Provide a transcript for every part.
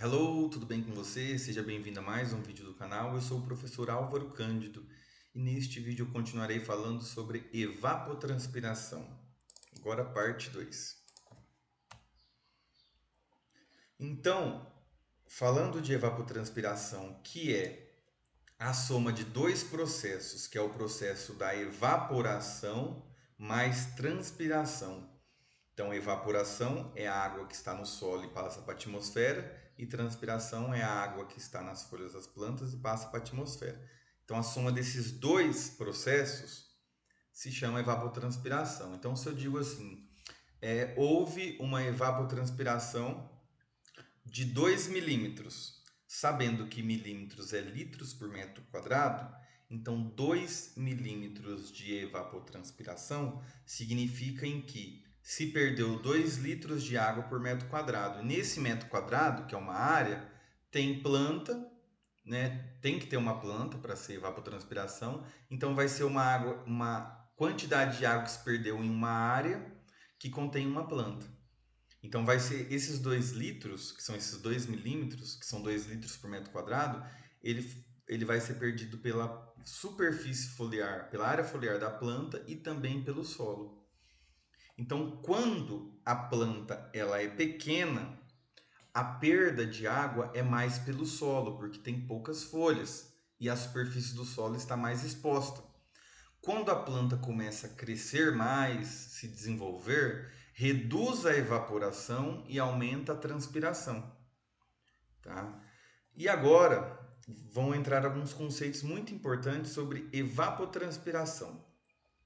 Hello, tudo bem com você? Seja bem-vindo a mais um vídeo do canal. Eu sou o professor Álvaro Cândido e neste vídeo eu continuarei falando sobre evapotranspiração. Agora parte 2. Então, falando de evapotranspiração, que é a soma de dois processos, que é o processo da evaporação mais transpiração. Então, evaporação é a água que está no solo e passa para a atmosfera, e transpiração é a água que está nas folhas das plantas e passa para a atmosfera. Então, a soma desses dois processos se chama evapotranspiração. Então, se eu digo assim, houve uma evapotranspiração de 2 milímetros, sabendo que milímetros é litros por metro quadrado, então 2 milímetros de evapotranspiração significa em que se perdeu 2 litros de água por metro quadrado. Nesse metro quadrado, que é uma área, tem planta, né? Tem que ter uma planta para ser evapotranspiração, então vai ser uma quantidade de água que se perdeu em uma área que contém uma planta. Então vai ser esses 2 litros, que são esses 2 milímetros, que são 2 litros por metro quadrado, ele vai ser perdido pela superfície foliar, pela área foliar da planta e também pelo solo. Então, quando a planta ela é pequena, a perda de água é mais pelo solo, porque tem poucas folhas e a superfície do solo está mais exposta. Quando a planta começa a crescer mais, se desenvolver, reduz a evaporação e aumenta a transpiração. Tá? E agora vão entrar alguns conceitos muito importantes sobre evapotranspiração.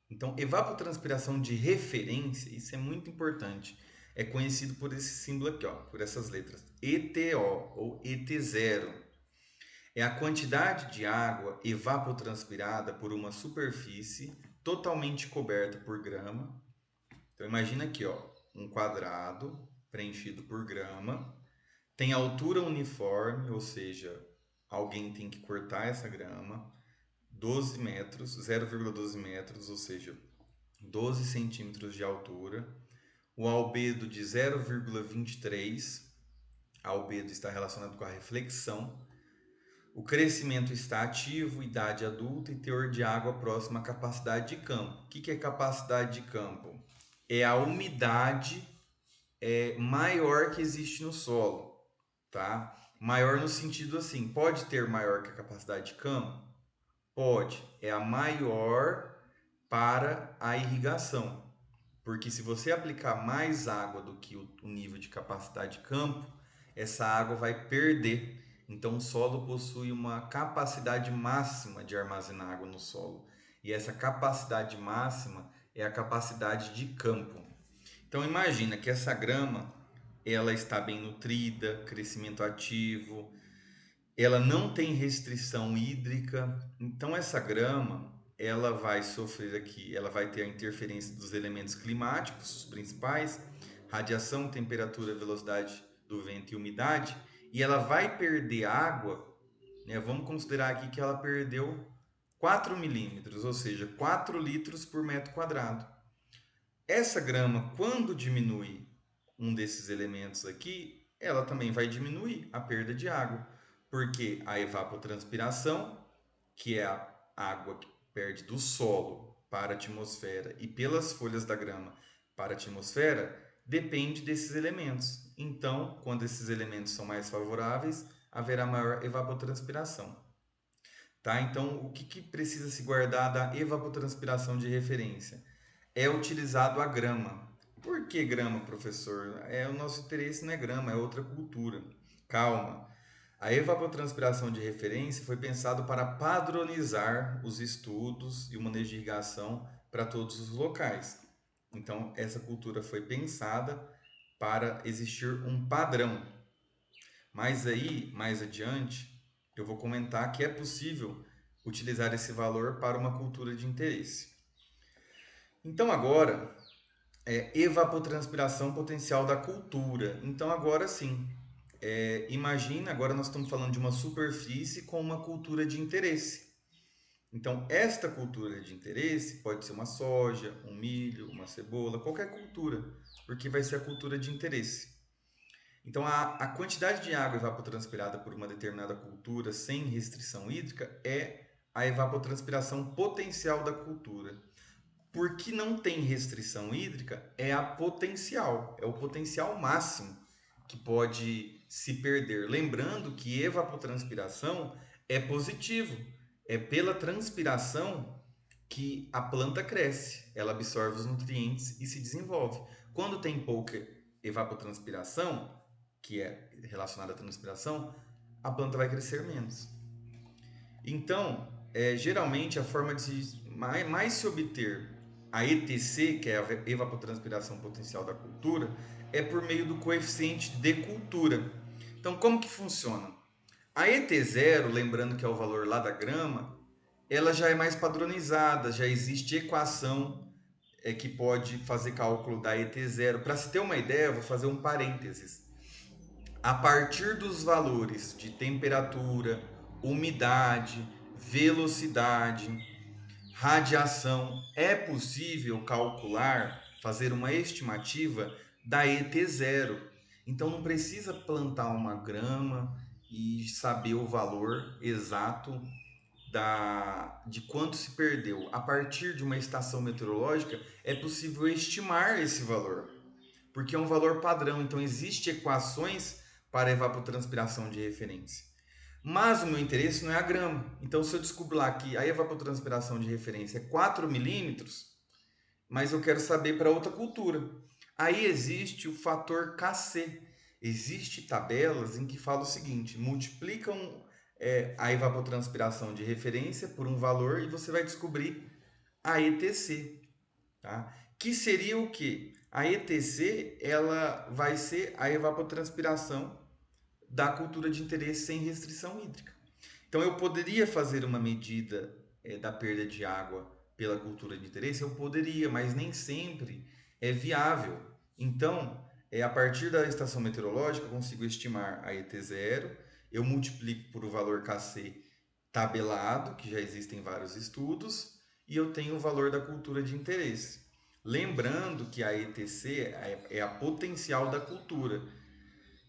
Então, evapotranspiração de referência, isso é muito importante. É conhecido por esse símbolo aqui, ó, por essas letras, ETO ou ET0. É a quantidade de água evapotranspirada por uma superfície totalmente coberta por grama. Então imagina aqui, ó, um quadrado preenchido por grama, tem altura uniforme, ou seja, alguém tem que cortar essa grama, 12 metros, 0,12 metros, ou seja, 12 centímetros de altura, o albedo de 0,23, albedo está relacionado com a reflexão, o crescimento está ativo, idade adulta e teor de água próxima à capacidade de campo. O que é capacidade de campo? É a umidade maior que existe no solo, tá? Maior no sentido assim, pode ter maior que a capacidade de campo? Pode. É a maior para a irrigação. Porque se você aplicar mais água do que o nível de capacidade de campo, essa água vai perder. Então o solo possui uma capacidade máxima de armazenar água no solo. E essa capacidade máxima é a capacidade de campo. Então imagina que essa grama, ela está bem nutrida, crescimento ativo, ela não tem restrição hídrica. Então essa grama, ela vai sofrer aqui, ela vai ter a interferência dos elementos climáticos, os principais, radiação, temperatura, velocidade do vento e umidade, e ela vai perder água, né? Vamos considerar aqui que ela perdeu 4 milímetros, ou seja, 4 litros por metro quadrado. Essa grama, quando diminui um desses elementos aqui, ela também vai diminuir a perda de água, porque a evapotranspiração, que é a água que perde do solo para a atmosfera e pelas folhas da grama para a atmosfera, depende desses elementos. Então, quando esses elementos são mais favoráveis, haverá maior evapotranspiração. Tá? Então, o que precisa se guardar da evapotranspiração de referência? É utilizado a grama. Por que grama, professor? O nosso interesse não é grama, é outra cultura. Calma. A evapotranspiração de referência foi pensado para padronizar os estudos e o manejo de irrigação para todos os locais. Então, essa cultura foi pensada para existir um padrão. Mas aí, mais adiante, eu vou comentar que é possível utilizar esse valor para uma cultura de interesse. Então, agora, evapotranspiração potencial da cultura. Então, agora sim, imagina, agora nós estamos falando de uma superfície com uma cultura de interesse. Então, esta cultura de interesse pode ser uma soja, um milho, uma cebola, qualquer cultura, porque vai ser a cultura de interesse. Então, a quantidade de água evapotranspirada por uma determinada cultura sem restrição hídrica é a evapotranspiração potencial da cultura. Porque não tem restrição hídrica, é a potencial, é o potencial máximo que pode se perder. Lembrando que evapotranspiração é positivo, é pela transpiração que a planta cresce, ela absorve os nutrientes e se desenvolve. Quando tem pouca evapotranspiração, que é relacionada à transpiração, a planta vai crescer menos. Então, geralmente a forma de mais se obter a ETC, que é a evapotranspiração potencial da cultura, é por meio do coeficiente de cultura. Então, como que funciona? A ET0, lembrando que é o valor lá da grama, ela já é mais padronizada, já existe equação que pode fazer cálculo da ET0. Para se ter uma ideia, eu vou fazer um parênteses. A partir dos valores de temperatura, umidade, velocidade, radiação, é possível calcular, fazer uma estimativa da ET0. Então não precisa plantar uma grama e saber o valor exato de quanto se perdeu. A partir de uma estação meteorológica é possível estimar esse valor, porque é um valor padrão, então existem equações para evapotranspiração de referência. Mas o meu interesse não é a grama. Então, se eu descobrir lá que a evapotranspiração de referência é 4 milímetros, mas eu quero saber para outra cultura. Aí existe o fator KC. Existem tabelas em que fala o seguinte: multiplicam a evapotranspiração de referência por um valor e você vai descobrir a ETC. Tá? Que seria o que? A ETC ela vai ser a evapotranspiração da cultura de interesse sem restrição hídrica. Então eu poderia fazer uma medida da perda de água pela cultura de interesse? Eu poderia, mas nem sempre é viável. Então, a partir da estação meteorológica, eu consigo estimar a ET0, eu multiplico por o valor KC tabelado, que já existem vários estudos, e eu tenho o valor da cultura de interesse. Lembrando que a ETC é a potencial da cultura.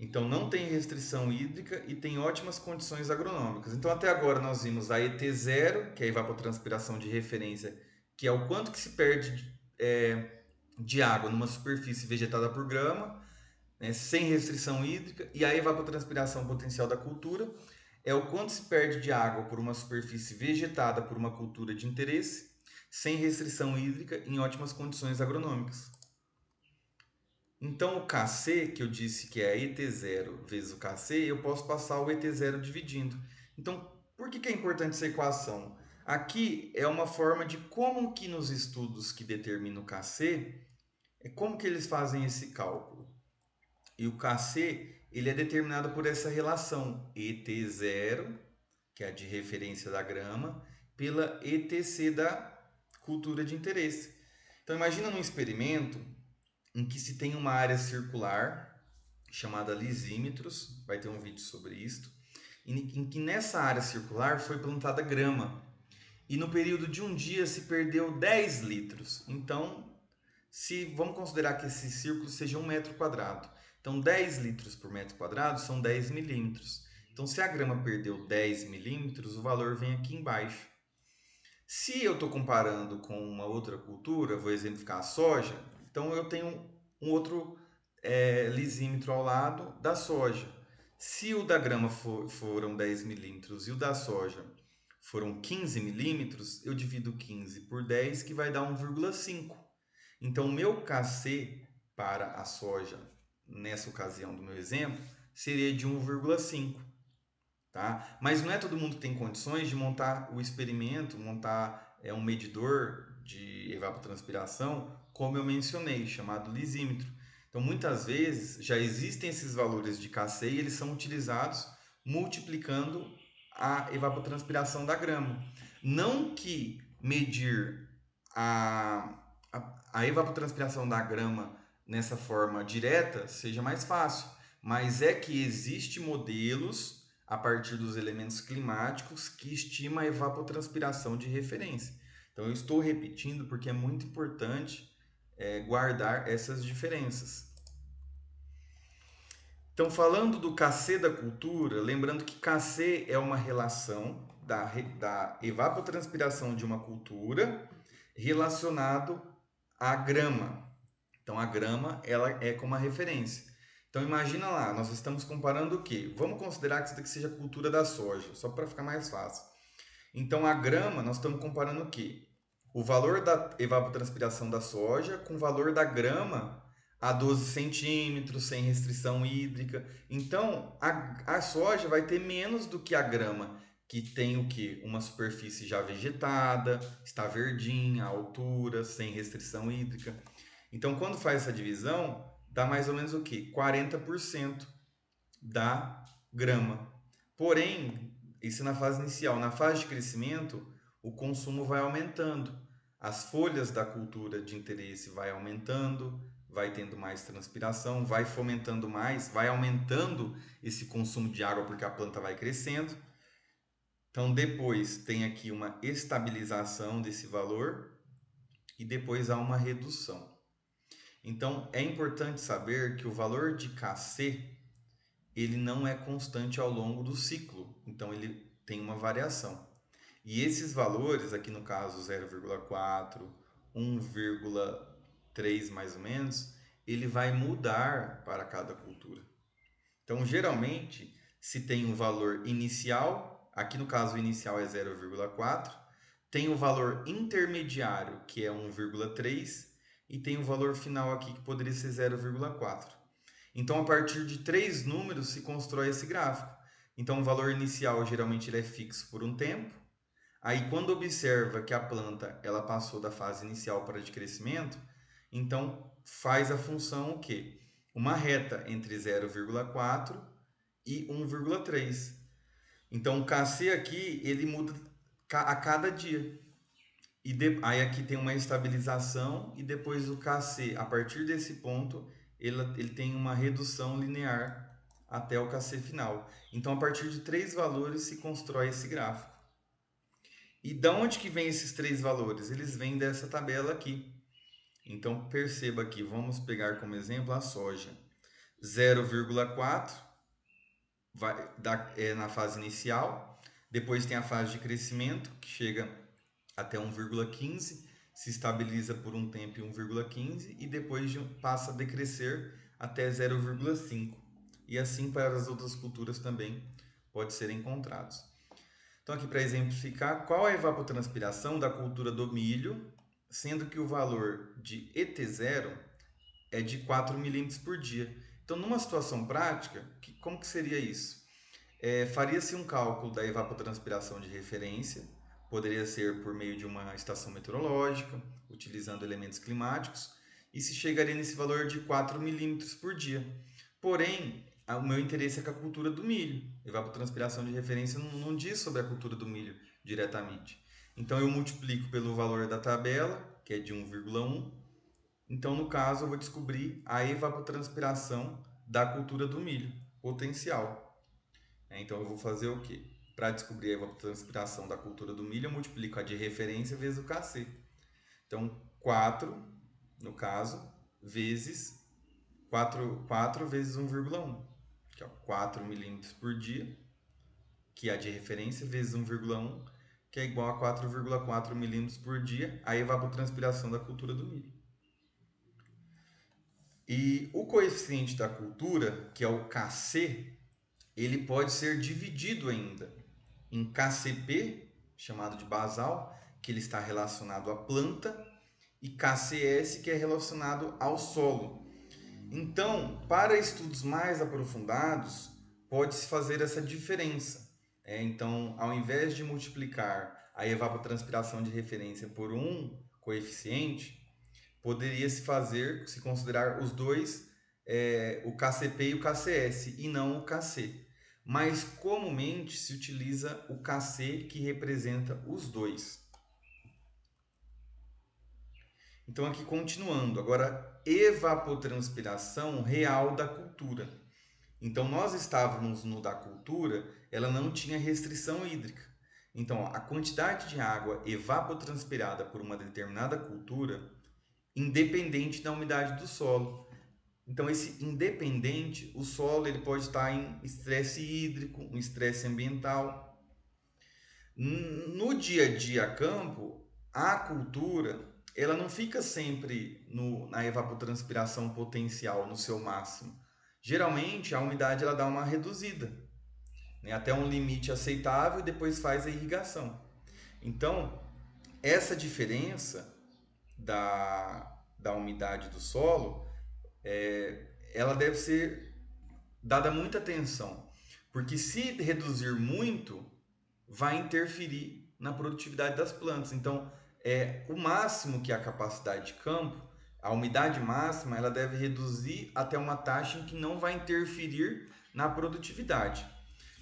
Então não tem restrição hídrica e tem ótimas condições agronômicas. Então até agora nós vimos a ET0, que é a evapotranspiração de referência, que é o quanto que se perde de água numa superfície vegetada por grama, né, sem restrição hídrica, e a evapotranspiração potencial da cultura é o quanto se perde de água por uma superfície vegetada por uma cultura de interesse, sem restrição hídrica, em ótimas condições agronômicas. Então, o KC, que eu disse que é ET0 vezes o KC, eu posso passar o ET0 dividindo. Então, por que é importante essa equação? Aqui é uma forma de como que nos estudos que determinam o KC, como que eles fazem esse cálculo. E o KC, ele é determinado por essa relação ET0, que é a de referência da grama, pela ETC da cultura de interesse. Então, imagina num experimento em que se tem uma área circular chamada lisímetros, vai ter um vídeo sobre isso, em que nessa área circular foi plantada grama e no período de um dia se perdeu 10 litros. Então, se vamos considerar que esse círculo seja 1 metro quadrado, então 10 litros por metro quadrado são 10 milímetros. Então, se a grama perdeu 10 milímetros, o valor vem aqui embaixo. Se eu estou comparando com uma outra cultura, vou exemplificar a soja, então eu tenho um outro lisímetro ao lado da soja. Se o da grama foram 10 milímetros e o da soja foram 15 milímetros, eu divido 15 por 10, que vai dar 1,5. Então, o meu KC para a soja, nessa ocasião do meu exemplo, seria de 1,5. Tá? Mas não é todo mundo que tem condições de montar o experimento, montar um medidor de evapotranspiração, como eu mencionei, chamado lisímetro. Então, muitas vezes já existem esses valores de KC e eles são utilizados multiplicando a evapotranspiração da grama. Não que medir a evapotranspiração da grama nessa forma direta seja mais fácil, mas é que existem modelos a partir dos elementos climáticos que estima a evapotranspiração de referência. Então eu estou repetindo porque é muito importante guardar essas diferenças. Então, falando do Kc da cultura, lembrando que Kc é uma relação da evapotranspiração de uma cultura relacionado à grama. Então, a grama ela é como uma referência. Então, imagina lá, nós estamos comparando o quê? Vamos considerar que isso daqui seja a cultura da soja, só para ficar mais fácil. Então, a grama, nós estamos comparando o quê? O valor da evapotranspiração da soja com o valor da grama a 12 centímetros, sem restrição hídrica. Então, a soja vai ter menos do que a grama, que tem o quê? Uma superfície já vegetada, está verdinha, a altura, sem restrição hídrica. Então, quando faz essa divisão, dá mais ou menos o quê? 40% da grama. Porém, isso na fase inicial. Na fase de crescimento, o consumo vai aumentando. As folhas da cultura de interesse vai aumentando, vai tendo mais transpiração, vai fomentando mais, vai aumentando esse consumo de água porque a planta vai crescendo. Então, depois tem aqui uma estabilização desse valor e depois há uma redução. Então, é importante saber que o valor de Kc ele não é constante ao longo do ciclo, então ele tem uma variação. E esses valores, aqui no caso 0,4, 1,3 mais ou menos, ele vai mudar para cada cultura. Então, geralmente, se tem um valor inicial, aqui no caso o inicial é 0,4, tem o valor intermediário, que é 1,3, e tem o valor final aqui, que poderia ser 0,4. Então, a partir de 3 números se constrói esse gráfico. Então, o valor inicial geralmente ele é fixo por um tempo. Aí, quando observa que a planta ela passou da fase inicial para a de crescimento, então faz a função o quê? Uma reta entre 0,4 e 1,3. Então, o Kc aqui ele muda a cada dia. Aí aqui tem uma estabilização e depois o Kc, a partir desse ponto, ele tem uma redução linear até o Kc final. Então, a partir de 3 valores se constrói esse gráfico. E de onde que vem esses 3 valores? Eles vêm dessa tabela aqui. Então, perceba aqui, vamos pegar como exemplo a soja. 0,4 na fase inicial, depois tem a fase de crescimento, que chega até 1,15, se estabiliza por um tempo em 1,15 e depois passa a decrescer até 0,5. E assim para as outras culturas também pode ser encontrados. Então aqui para exemplificar, qual é a evapotranspiração da cultura do milho, sendo que o valor de ET0 é de 4 milímetros por dia. Então numa situação prática, como que seria isso? Faria-se um cálculo da evapotranspiração de referência, poderia ser por meio de uma estação meteorológica, utilizando elementos climáticos, e se chegaria nesse valor de 4 milímetros por dia. Porém, o meu interesse é com a cultura do milho. Evapotranspiração de referência não diz sobre a cultura do milho diretamente. Então, eu multiplico pelo valor da tabela, que é de 1,1. Então, no caso, eu vou descobrir a evapotranspiração da cultura do milho, potencial. Então, eu vou fazer o quê? Para descobrir a evapotranspiração da cultura do milho, eu multiplico a de referência vezes o Kc. Então, 4, no caso, vezes 4 vezes 1,1, que é 4 milímetros por dia, que é a de referência, vezes 1,1, que é igual a 4,4 milímetros por dia, a evapotranspiração da cultura do milho. E o coeficiente da cultura, que é o Kc, ele pode ser dividido ainda em KCP, chamado de basal, que ele está relacionado à planta, e KCS, que é relacionado ao solo. Então, para estudos mais aprofundados, pode-se fazer essa diferença. Então, ao invés de multiplicar a evapotranspiração de referência por um coeficiente, poderia se considerar os dois, o KCP e o KCS, e não o KC. Mas comumente se utiliza o KC, que representa os dois. Então aqui continuando, agora evapotranspiração real da cultura. Então nós estávamos no da cultura, ela não tinha restrição hídrica. Então a quantidade de água evapotranspirada por uma determinada cultura, independente da umidade do solo. Então, esse independente, o solo ele pode estar em estresse hídrico, um estresse ambiental. No dia a dia a campo, a cultura ela não fica sempre na evapotranspiração potencial, no seu máximo. Geralmente, a umidade ela dá uma reduzida, né, até um limite aceitável e depois faz a irrigação. Então, essa diferença da umidade do solo, ela deve ser dada muita atenção, porque se reduzir muito, vai interferir na produtividade das plantas. Então, o máximo que é a capacidade de campo, a umidade máxima, ela deve reduzir até uma taxa em que não vai interferir na produtividade.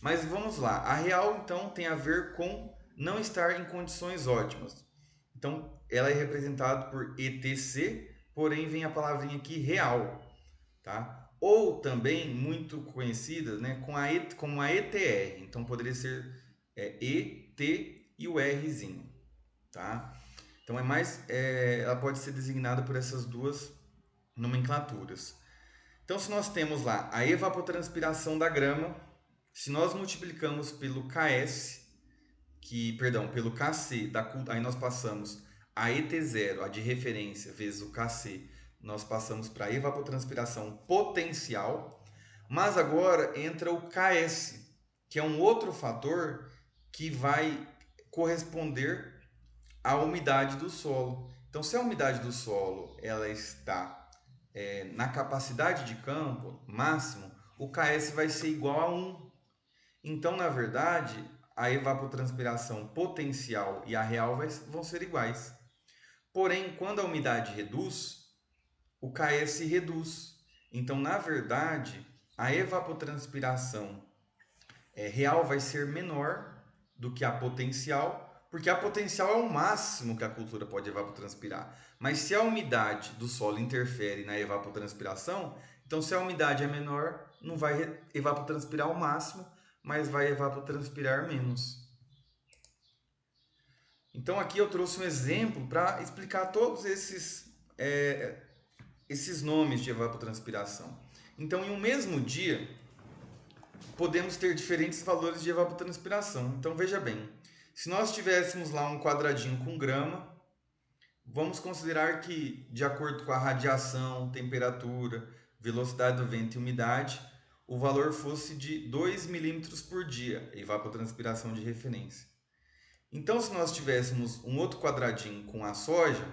Mas vamos lá, a real então tem a ver com não estar em condições ótimas. Então, ela é representada por ETC, porém vem a palavrinha aqui real, tá? Ou também muito conhecida, né, como a ETR. Então poderia ser E, T e o Rzinho, tá? Então ela pode ser designada por essas duas nomenclaturas. Então se nós temos lá a evapotranspiração da grama, se nós multiplicamos pelo pelo Kc aí nós passamos a ET0, a de referência, vezes o Kc, nós passamos para a evapotranspiração potencial, mas agora entra o Ks, que é um outro fator que vai corresponder à umidade do solo. Então, se a umidade do solo ela está na capacidade de campo máximo, o Ks vai ser igual a 1. Então, na verdade, a evapotranspiração potencial e a real vão ser iguais. Porém, quando a umidade reduz, o Ks reduz. Então, na verdade, a evapotranspiração real vai ser menor do que a potencial, porque a potencial é o máximo que a cultura pode evapotranspirar. Mas se a umidade do solo interfere na evapotranspiração, então se a umidade é menor, não vai evapotranspirar o máximo, mas vai evapotranspirar menos. Então aqui eu trouxe um exemplo para explicar todos esses nomes de evapotranspiração. Então, em um mesmo dia, podemos ter diferentes valores de evapotranspiração. Então, veja bem, se nós tivéssemos lá um quadradinho com grama, vamos considerar que, de acordo com a radiação, temperatura, velocidade do vento e umidade, o valor fosse de 2 milímetros por dia, evapotranspiração de referência. Então, se nós tivéssemos um outro quadradinho com a soja,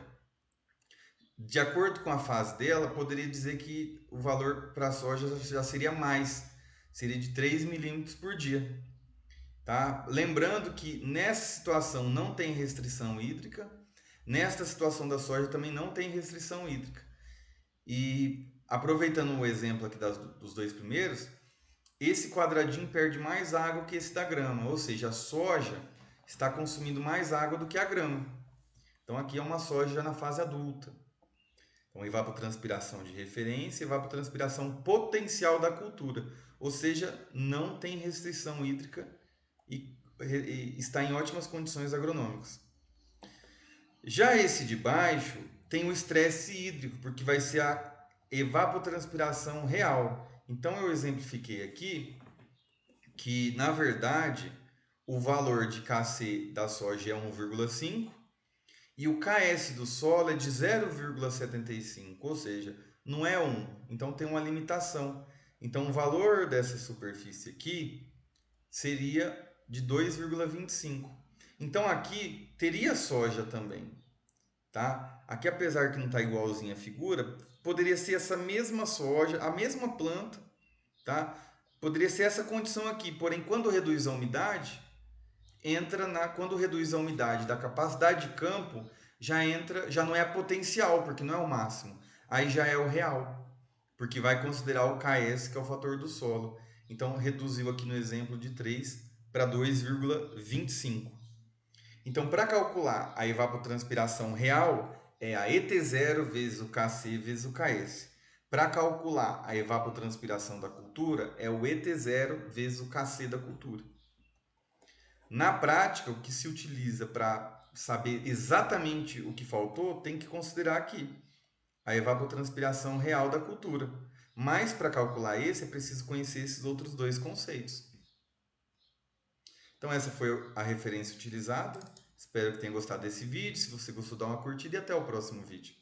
de acordo com a fase dela, poderia dizer que o valor para a soja já seria mais, seria de 3 milímetros por dia. Tá? Lembrando que nessa situação não tem restrição hídrica, nesta situação da soja também não tem restrição hídrica. E aproveitando o exemplo aqui dos dois primeiros, esse quadradinho perde mais água que esse da grama, ou seja, a soja está consumindo mais água do que a grama. Então aqui é uma soja já na fase adulta. Então, evapotranspiração de referência, evapotranspiração potencial da cultura, ou seja, não tem restrição hídrica e está em ótimas condições agronômicas. Já esse de baixo tem o estresse hídrico, porque vai ser a evapotranspiração real. Então eu exemplifiquei aqui que, na verdade, o valor de Kc da soja é 1,5 e o Ks do solo é de 0,75, ou seja, não é 1, então tem uma limitação. Então o valor dessa superfície aqui seria de 2,25. Então aqui teria soja também, tá? Aqui, apesar que não está igualzinha a figura, poderia ser essa mesma soja, a mesma planta, tá? Poderia ser essa condição aqui, porém quando reduz a umidade, quando reduz a umidade da capacidade de campo, já não é a potencial, porque não é o máximo. Aí já é o real, porque vai considerar o Ks, que é o fator do solo. Então reduziu aqui no exemplo de 3 para 2,25. Então, para calcular a evapotranspiração real, é a ET0 vezes o Kc vezes o Ks. Para calcular a evapotranspiração da cultura, é o ET0 vezes o Kc da cultura. Na prática, o que se utiliza para saber exatamente o que faltou, tem que considerar aqui a evapotranspiração real da cultura. Mas para calcular esse, é preciso conhecer esses outros dois conceitos. Então essa foi a referência utilizada. Espero que tenha gostado desse vídeo. Se você gostou, dá uma curtida e até o próximo vídeo.